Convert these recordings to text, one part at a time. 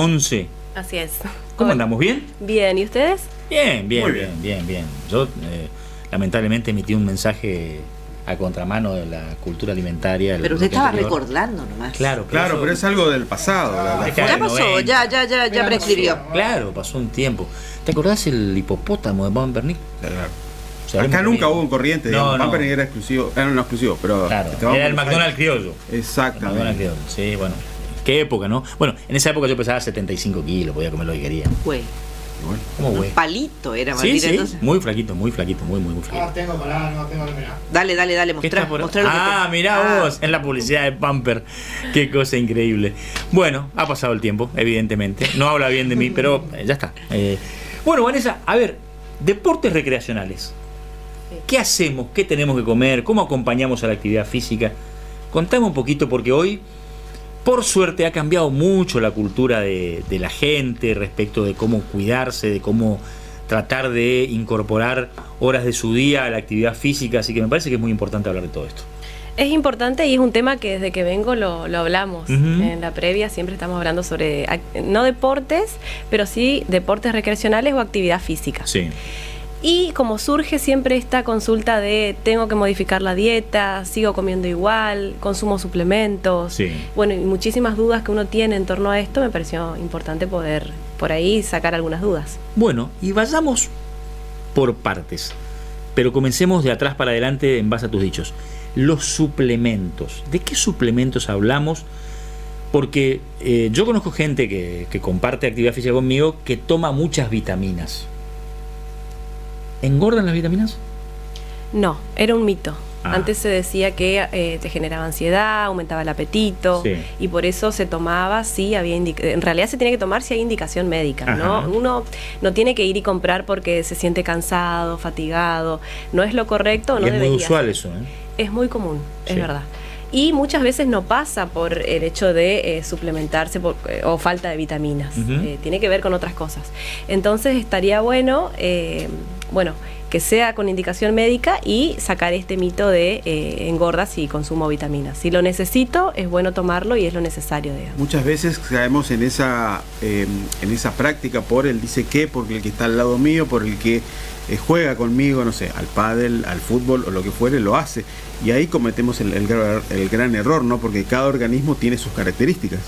11. Así es. ¿Cómo andamos? ¿Bien? Bien, ¿y ustedes? Bien, bien, Muy bien, bien, bien. Yo lamentablemente emití un mensaje a contramano de la cultura alimentaria. Pero usted estaba recordando nomás. Claro, Claro, pero es algo del pasado. Ya pasó, ya prescribió. Claro, pasó un tiempo. ¿Te acordás el hipopótamo de Pampernick? Claro. O sea, Acá nunca hubo un corriente, No, no. Pampernick era exclusivo, no exclusivo, pero Claro, este, vamos era el por- McDonald's criollo. El Exactamente. McDonald's criollo, sí, bueno. Qué época, ¿no? Bueno, en esa época yo pesaba 75 kilos, podía comer lo que quería. Güey, Bueno, ¿Cómo, un güey? palito era Sí, Martín, sí, entonces. muy flaquito, muy flaquito, muy flaquito. No tengo parada, no tengo que mirar. Dale, ¿Qué está mostrá por- lo que Ah, te- mirá vos, en la publicidad de Pamper. Qué cosa increíble. Bueno, ha pasado el tiempo, evidentemente. No habla bien de mí, pero ya está. Bueno, Vanessa, a ver, deportes recreacionales. ¿Qué hacemos? ¿Qué tenemos que comer? ¿Cómo acompañamos a la actividad física? Contame un poquito, porque hoy, por suerte, ha cambiado mucho la cultura de la gente respecto de cómo cuidarse, de cómo tratar de incorporar horas de su día a la actividad física. Así que me parece que es muy importante hablar de todo esto. Es importante y es un tema que desde que vengo lo hablamos. Ujú. En la previa siempre estamos hablando sobre, no deportes, pero sí deportes recreacionales o actividad física. Sí. Y como surge siempre esta consulta de tengo que modificar la dieta, sigo comiendo igual, consumo suplementos. Sí. Bueno, y muchísimas dudas que uno tiene en torno a esto, me pareció importante poder por ahí sacar algunas dudas. Bueno, y vayamos por partes, pero comencemos de atrás para adelante en base a tus dichos. Los suplementos. ¿De qué suplementos hablamos? Porque yo conozco gente que comparte actividad física conmigo que toma muchas vitaminas. ¿Engordan las vitaminas? No, era un mito. Ah. Antes se decía que te generaba ansiedad, aumentaba el apetito, Sí. y por eso se tomaba si había en realidad se tiene que tomar si hay indicación médica, ¿no? Ajá. Uno no tiene que ir y comprar porque se siente cansado, fatigado, no es lo correcto, Y no es muy debería usual ser. eso, ¿eh? Es muy común, es Sí. verdad. Y muchas veces no pasa por el hecho de suplementarse o falta de vitaminas. Ujú. Tiene que ver con otras cosas. Entonces estaría bueno, que sea con indicación médica y sacar este mito de engorda si consumo vitaminas. Si lo necesito, es bueno tomarlo y es lo necesario, digamos. muchas veces caemos en esa práctica por el dice que, porque el que está al lado mío, por el que juega conmigo, no sé, al pádel, al fútbol o lo que fuere, lo hace. Y ahí cometemos el gran error, ¿no? Porque cada organismo tiene sus características.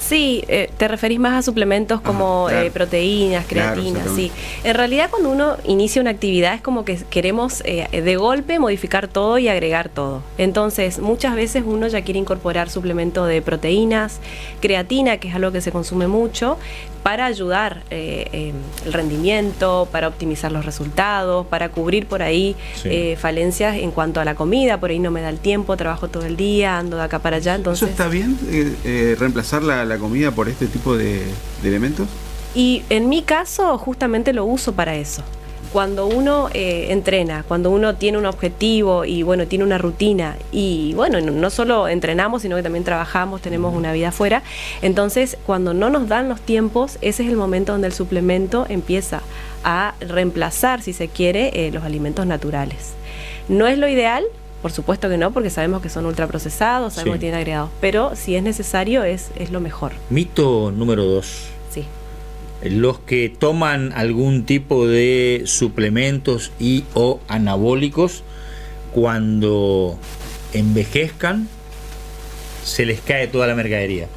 Sí, te referís más a suplementos como claro. proteínas, Claro, creatinas, sí. exactamente. En realidad cuando uno inicia una actividad es como que queremos de golpe modificar todo y agregar todo. Entonces muchas veces uno ya quiere incorporar suplemento de proteínas, creatina, que es algo que se consume mucho, para ayudar el rendimiento, para optimizar los resultados, para cubrir por ahí Sí. falencias en cuanto a la comida. Por ahí no me da el tiempo, trabajo todo el día, ando de acá para allá, entonces... ¿Eso está bien? ¿Reemplazar la comida por este tipo de elementos? Y en mi caso justamente lo uso para eso. Cuando uno entrena, cuando uno tiene un objetivo y bueno, tiene una rutina y bueno, no solo entrenamos, sino que también trabajamos, tenemos una vida afuera, entonces cuando no nos dan los tiempos, ese es el momento donde el suplemento empieza a reemplazar, si se quiere, los alimentos naturales. No es lo ideal, por supuesto que no, porque sabemos que son ultraprocesados, sabemos Sí. que tienen agregados, pero si es necesario es lo mejor, Mito número 2. sí. Los que toman algún tipo de suplementos y o anabólicos, cuando envejezcan, se les cae toda la mercadería.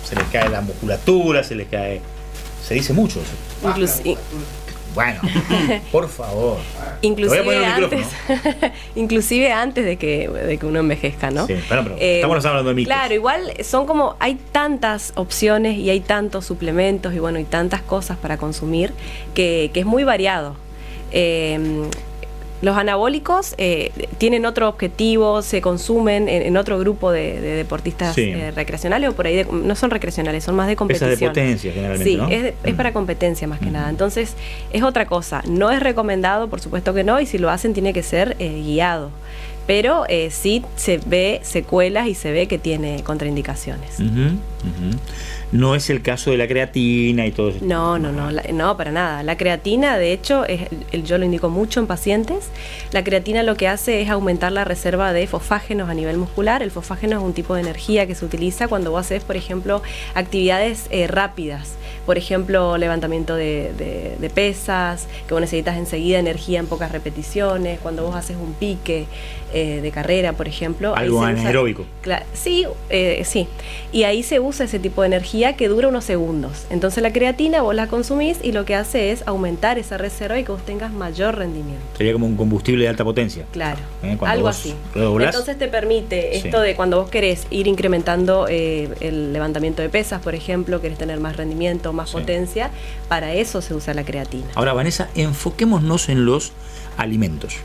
Se les cae la musculatura, se les cae... Se dice mucho eso. Bueno, por favor. Inclusive Te voy a poner el antes, inclusive antes de que uno envejezca, ¿no? Sí, pero estamos hablando de mitos. Claro, igual son como, hay tantas opciones y hay tantos suplementos y bueno, y tantas cosas para consumir que es muy variado. Los anabólicos tienen otro objetivo, se consumen en otro grupo de deportistas Sí. Recreacionales o por ahí, no son recreacionales, son más de Pesas competición. de potencia generalmente, Sí, ¿no? es para competencia más que nada. Entonces, es otra cosa. No es recomendado, por supuesto que no, y si lo hacen tiene que ser guiado. Pero sí se ve secuelas y se ve que tiene contraindicaciones. Ujú, ujú. no es el caso de la creatina y todo eso. No, para nada. La creatina, de hecho, yo lo indico mucho en pacientes. La creatina lo que hace es aumentar la reserva de fosfágenos a nivel muscular. El fosfágeno es un tipo de energía que se utiliza cuando vos haces, por ejemplo, actividades rápidas. Por ejemplo, levantamiento de pesas, que vos necesitas enseguida energía en pocas repeticiones. Cuando vos haces un pique de carrera, por ejemplo. Algo anaeróbico. Sí. Y ahí se usa ese tipo de energía que dura unos segundos. Entonces la creatina vos la consumís y lo que hace es aumentar esa reserva y que vos tengas mayor rendimiento. Sería como un combustible de alta potencia. Claro, Cuando algo vos así. redoblás. Entonces te permite esto de cuando vos querés ir incrementando el levantamiento de pesas, por ejemplo, querés tener más rendimiento, más potencia, para eso se usa la creatina. Ahora, Vanessa, enfoquémonos en los alimentos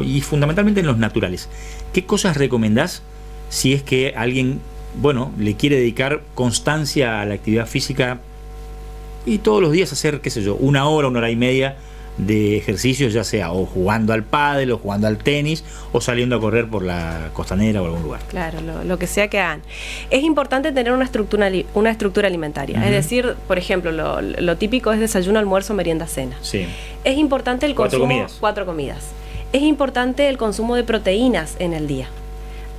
y fundamentalmente en los naturales. ¿Qué cosas recomendás si es que alguien, le quiere dedicar constancia a la actividad física y todos los días hacer, qué sé yo, una hora y media de ejercicios, ya sea o jugando al pádel o jugando al tenis o saliendo a correr por la costanera o algún lugar? Claro, lo que sea que hagan. Es importante tener una estructura alimentaria. Es decir, por ejemplo, lo típico es desayuno, almuerzo, merienda, cena. Sí. Es importante el consumo... 4 comidas. Es importante el consumo de proteínas en el día.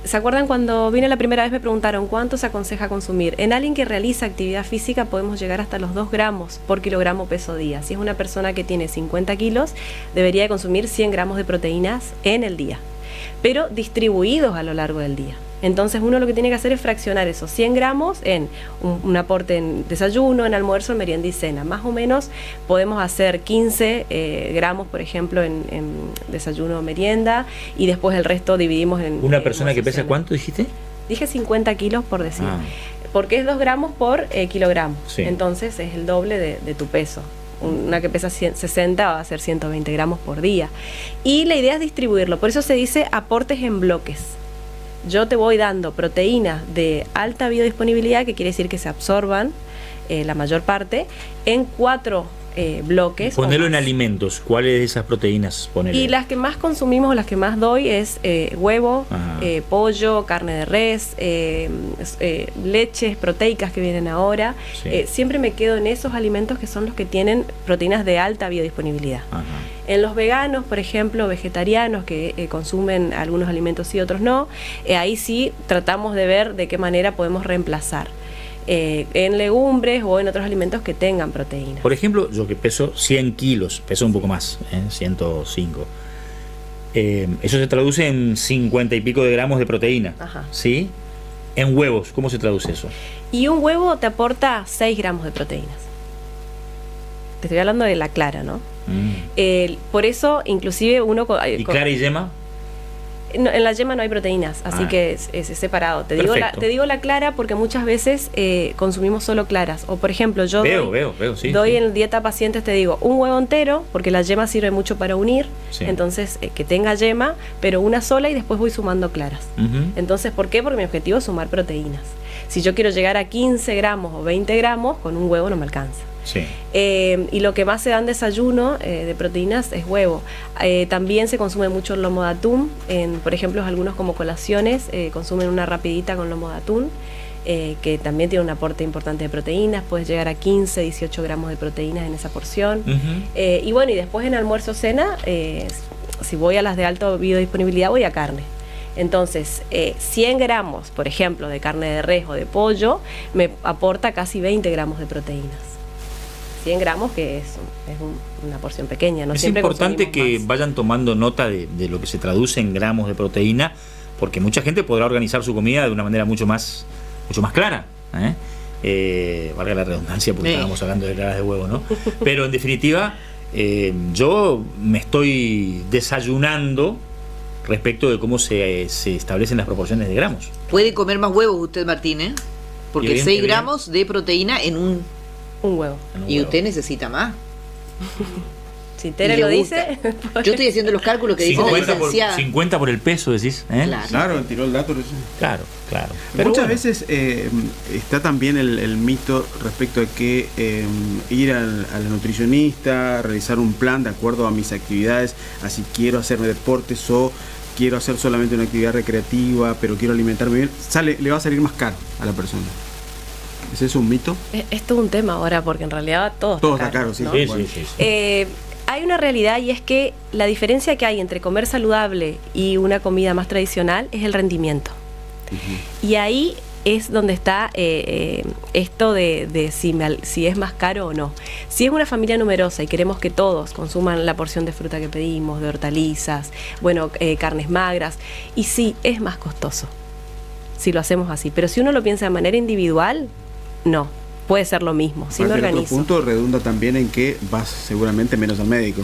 ¿Se acuerdan cuando vine la primera vez me preguntaron cuánto se aconseja consumir? En alguien que realiza actividad física podemos llegar hasta los 2 gramos por kilogramo peso día. Si es una persona que tiene 50 kilos, debería de consumir 100 gramos de proteínas en el día, pero distribuidos a lo largo del día. Entonces uno lo que tiene que hacer es fraccionar esos 100 gramos en un aporte en desayuno, en almuerzo, en merienda y cena. Más o menos podemos hacer 15 gramos, por ejemplo, en desayuno o merienda, y después el resto dividimos en... ¿Una persona que pesa cuánto dijiste? Dije 50 kilos por decir, porque es 2 gramos por kilogramo. Sí. Entonces es el doble de tu peso. Una que pesa 60 va a ser 120 gramos por día. Y la idea es distribuirlo, por eso se dice aportes en bloques. Yo te voy dando proteínas de alta biodisponibilidad, que quiere decir que se absorban la mayor parte, en 4 bloques. Ponelo en alimentos. ¿Cuáles de esas proteínas ponelo? Y las que más consumimos o las que más doy es huevo, pollo, carne de res, leches proteicas que vienen ahora. Sí. Siempre me quedo en esos alimentos que son los que tienen proteínas de alta biodisponibilidad. Ajá. En los veganos, por ejemplo, vegetarianos que consumen algunos alimentos sí, otros no, ahí sí tratamos de ver de qué manera podemos reemplazar en legumbres o en otros alimentos que tengan proteínas. Por ejemplo, yo que peso 100 kilos, peso un poco más, 105. Eso se traduce en 50 y pico de gramos de proteína. Ajá. ¿Sí? En huevos, ¿cómo se traduce eso? Y un huevo te aporta 6 gramos de proteínas. Te estoy hablando de la clara, ¿no? Por eso, inclusive uno... ¿Y clara y yema? No, en la yema no hay proteínas, así que es separado. Te digo la clara porque muchas veces consumimos solo claras. O por ejemplo, yo doy en dieta pacientes, te digo, un huevo entero, porque la yema sirve mucho para unir. Sí. Entonces, que tenga yema, pero una sola, y después voy sumando claras. Entonces, ¿por qué? Porque mi objetivo es sumar proteínas. Si yo quiero llegar a 15 gramos o 20 gramos, con un huevo no me alcanza. Sí. Y lo que más se da en desayuno de proteínas es huevo. También se consume mucho el lomo de atún. Por ejemplo, algunos como colaciones consumen una rapidita con lomo de atún, que también tiene un aporte importante de proteínas. Puedes llegar a 15, 18 gramos de proteínas en esa porción. Y bueno, y después en almuerzo cena, si voy a las de alta biodisponibilidad, voy a carne. Entonces, 100 gramos, por ejemplo, de carne de res o de pollo, me aporta casi 20 gramos de proteínas. 100 gramos, que es una porción pequeña. No es siempre importante que más. Vayan tomando nota de lo que se traduce en gramos de proteína, porque mucha gente podrá organizar su comida de una manera mucho más clara. Valga la redundancia, porque estábamos hablando de claras de huevo, ¿no? Pero en definitiva, yo me estoy desayunando respecto de cómo se establecen las proporciones de gramos. Puede comer más huevos usted, Martín, porque 6 gramos de proteína en un huevo. Y usted necesita más. Si Tere lo dice. Yo estoy haciendo los cálculos que dice la licenciada. 50 por el peso, decís. Claro, tiró el dato. Claro. Pero muchas veces está también el mito respecto de que ir a la nutricionista, realizar un plan de acuerdo a mis actividades, así quiero hacerme deportes o quiero hacer solamente una actividad recreativa, pero quiero alimentarme bien, le va a salir más caro a la persona. ¿Ese es un mito? Es todo un tema ahora, porque en realidad todo está caro, sí. ¿no? Sí, Bueno. sí. Hay una realidad, y es que la diferencia que hay entre comer saludable y una comida más tradicional es el rendimiento. Y ahí es donde está esto de si es más caro o no. Si es una familia numerosa y queremos que todos consuman la porción de fruta que pedimos, de hortalizas, bueno, carnes magras, y sí, es más costoso si lo hacemos así. Pero si uno lo piensa de manera individual, no, puede ser lo mismo. Si me organizo. Otro punto redunda también en que vas seguramente menos al médico.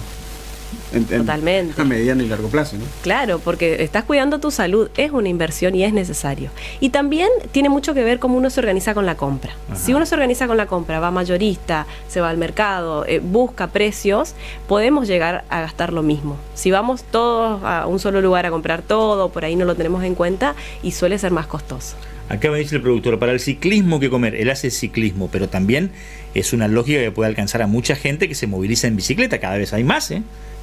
Totalmente. A mediano y largo plazo, ¿no? Claro, porque estás cuidando tu salud, es una inversión y es necesario. Y también tiene mucho que ver cómo uno se organiza con la compra. Ajá. Si uno se organiza con la compra, va mayorista, se va al mercado, busca precios, podemos llegar a gastar lo mismo. Si vamos todos a un solo lugar a comprar todo, por ahí no lo tenemos en cuenta y suele ser más costoso. Acá me dice el productor, para el ciclismo que comer, él hace ciclismo, pero también es una lógica que puede alcanzar a mucha gente que se moviliza en bicicleta, cada vez hay más,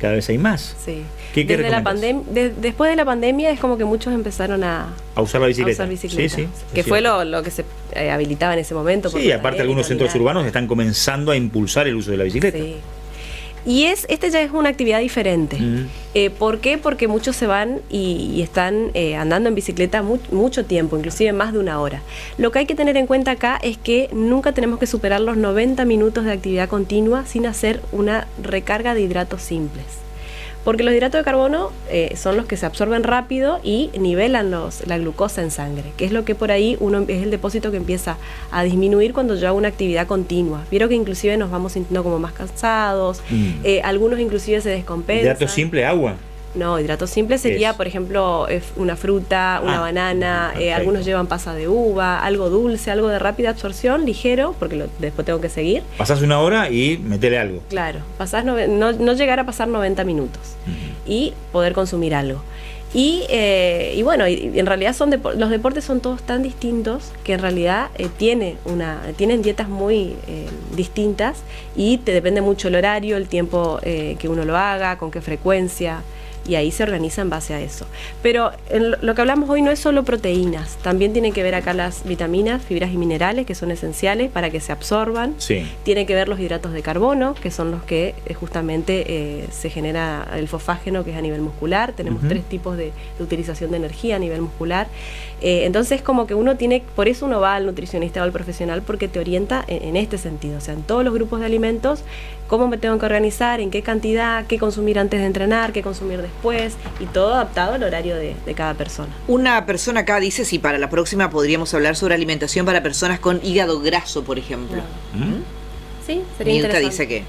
cada vez hay más. Sí. ¿Qué después de la pandemia es como que muchos empezaron a usar la bicicleta. Sí, que fue lo que se habilitaba en ese momento. Sí, aparte algunos centros urbanos están comenzando a impulsar el uso de la bicicleta. Sí. Y este ya es una actividad diferente. ¿Por qué? Porque muchos se van y están andando en bicicleta mucho tiempo, inclusive más de una hora. Lo que hay que tener en cuenta acá es que nunca tenemos que superar los 90 minutos de actividad continua sin hacer una recarga de hidratos simples. Porque los hidratos de carbono son los que se absorben rápido y nivelan la glucosa en sangre, que es lo que por ahí es el depósito que empieza a disminuir cuando yo hago una actividad continua. Vieron que inclusive nos vamos sintiendo como más cansados, algunos inclusive se descompensan. ¿Hidrato simple, agua? No, hidrato simple sería, por ejemplo, una fruta, una banana, algunos llevan pasa de uva, algo dulce, algo de rápida absorción, ligero, porque después tengo que seguir. Pasás una hora y metele algo. Claro, no llegar a pasar 90 minutos y poder consumir algo. Y bueno, y en realidad los deportes son todos tan distintos que en realidad tienen dietas muy distintas y te depende mucho el horario, el tiempo que uno lo haga, con qué frecuencia. Y ahí se organiza en base a eso. Pero lo que hablamos hoy no es solo proteínas, también tienen que ver acá las vitaminas, fibras y minerales que son esenciales para que se absorban. Sí. Tienen que ver los hidratos de carbono, que son los que justamente se genera el fosfágeno, que es a nivel muscular. Tenemos 3 tipos de utilización de energía a nivel muscular. Entonces como que por eso uno va al nutricionista o al profesional, porque te orienta en este sentido, o sea, en todos los grupos de alimentos, cómo me tengo que organizar, en qué cantidad, qué consumir antes de entrenar, qué consumir después, y todo adaptado al horario de cada persona. Una persona acá dice si para la próxima podríamos hablar sobre alimentación para personas con hígado graso, por ejemplo. Sí, sería Mirta interesante. dice que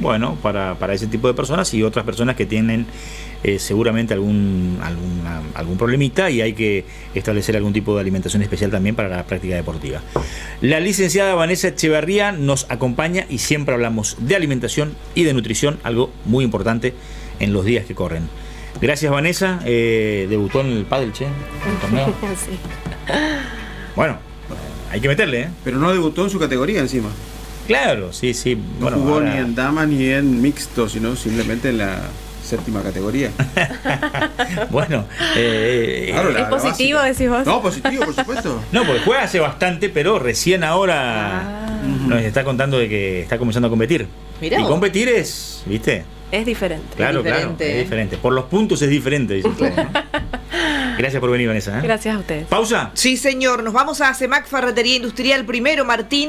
bueno, para ese tipo de personas y otras personas que tienen seguramente algún problemita y hay que establecer algún tipo de alimentación especial también para la práctica deportiva. La licenciada Vanessa Echeverría nos acompaña y siempre hablamos de alimentación y de nutrición, algo muy importante en los días que corren. Gracias, Vanessa. Debutó en el pádel, en el torneo. Sí. Bueno, hay que meterle, Pero no debutó en su categoría encima. Claro, sí. No jugó ni en damas ni en mixto, sino simplemente en la 7ª categoría. Bueno, claro, ¿es positivo, decís vos? No, positivo, por supuesto. No, porque juega hace bastante, pero recién ahora nos está contando de que está comenzando a competir. Mirá y vos. competir es, ¿viste? Es diferente. Claro, es diferente. Por los puntos es diferente, dice usted, ¿no? Gracias por venir, Vanessa. Gracias a ustedes. ¿Pausa? Sí, señor. Nos vamos a CEMAC Ferretería Industrial primero, Martín.